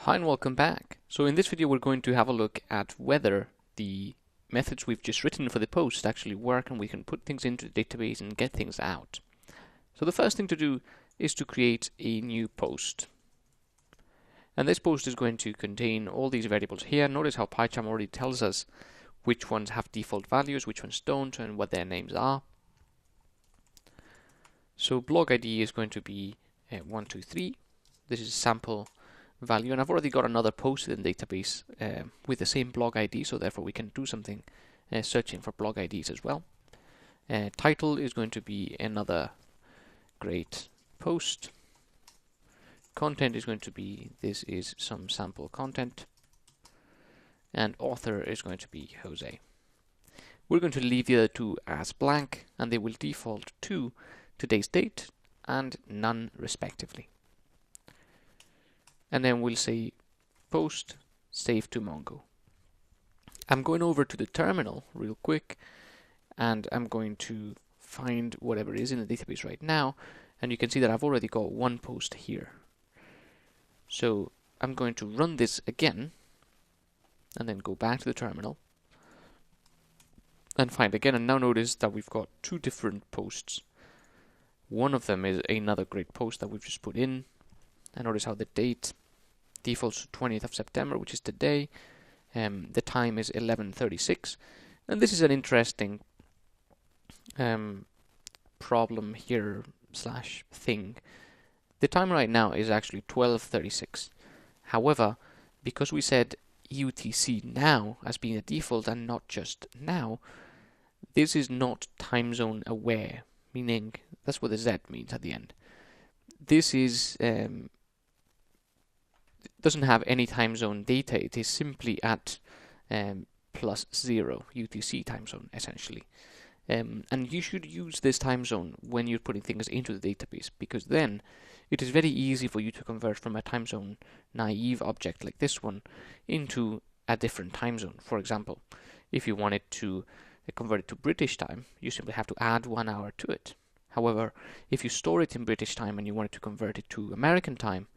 Hi and welcome back. So in this video we're going to have a look at whether the methods we've just written for the post actually work and we can put things into the database and get things out. So the first thing to do is to create a new post. And this post is going to contain all these variables here. Notice how PyCharm already tells us which ones have default values, which ones don't, and what their names are. So blog ID is going to be 123. This is sample value, and I've already got another post in the database with the same blog ID, so therefore we can do something searching for blog IDs as well. Title is going to be another great post. Content is going to be, this is some sample content, and author is going to be Jose. We're going to leave the other two as blank, and they will default to today's date and none respectively. And then we'll say post save to Mongo. I'm going over to the terminal real quick, and I'm going to find whatever is in the database right now, and you can see that I've already got one post here. So I'm going to run this again and then go back to the terminal and find again, and now notice that we've got two different posts. One of them is another great post that we've just put in, and notice how the date defaults to 20th of September, which is today. The time is 11:36, and this is an interesting problem here slash thing. The time right now is actually 12:36. However, because we said UTC now as being a default and not just now, this is not time zone aware, meaning that's what the Z means at the end. This is doesn't have any time zone data. It is simply at +0 UTC time zone essentially. And you should use this time zone when you're putting things into the database, because then it is very easy for you to convert from a time zone naive object like this one into a different time zone. For example, if you wanted to convert it to British time, you simply have to add 1 hour to it. However, if you store it in British time and you wanted to convert it to American time,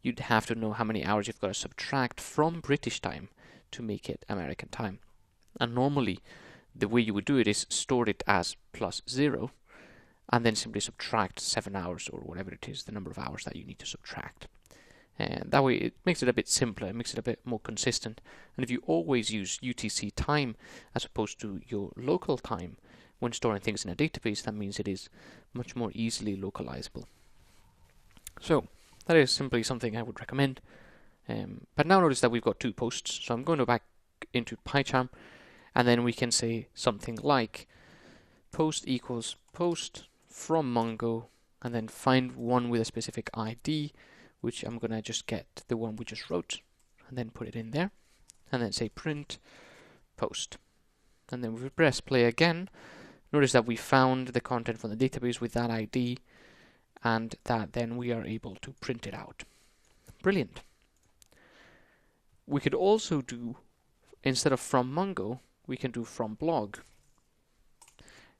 you'd have to know how many hours you've got to subtract from British time to make it American time. And normally, the way you would do it is store it as +0 and then simply subtract 7 hours or whatever it is, the number of hours that you need to subtract. And that way it makes it a bit simpler, it makes it a bit more consistent. And if you always use UTC time as opposed to your local time when storing things in a database, that means it is much more easily localizable. So that is simply something I would recommend. But now notice that we've got two posts, so I'm going to go back into PyCharm, and then we can say something like post equals post from Mongo, and then find one with a specific ID, which I'm going to just get the one we just wrote, and then put it in there, and then say print post. And then we press play again. Notice that we found the content from the database with that ID, and that then we are able to print it out. Brilliant. We could also do, instead of from Mongo, we can do from blog,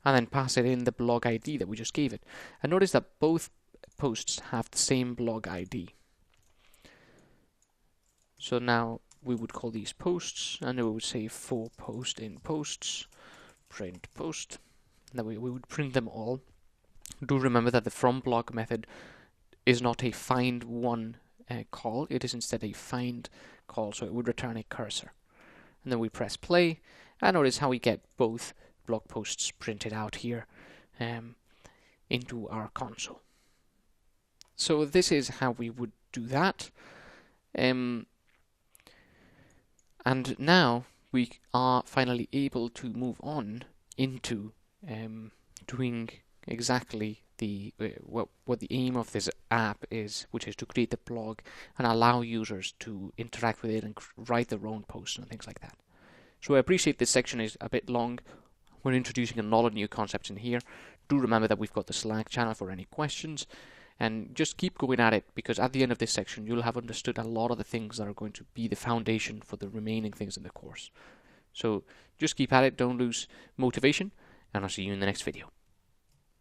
and then pass it in the blog ID that we just gave it. And notice that both posts have the same blog ID. So now we would call these posts, and we would say for post in posts, print post. And that way we would print them all. Do remember that the from blog method is not a find one call, it is instead a find call, so it would return a cursor. And then we press play, and notice how we get both blog posts printed out here into our console. So this is how we would do that. And now we are finally able to move on into doing exactly the what the aim of this app is, which is to create the blog and allow users to interact with it and write their own posts and things like that. So I appreciate this section is a bit long. We're introducing a lot of new concepts in here. Do remember that we've got the Slack channel for any questions, and just keep going at it, because at the end of this section you'll have understood a lot of the things that are going to be the foundation for the remaining things in the course. So just keep at it, don't lose motivation, and I'll see you in the next video.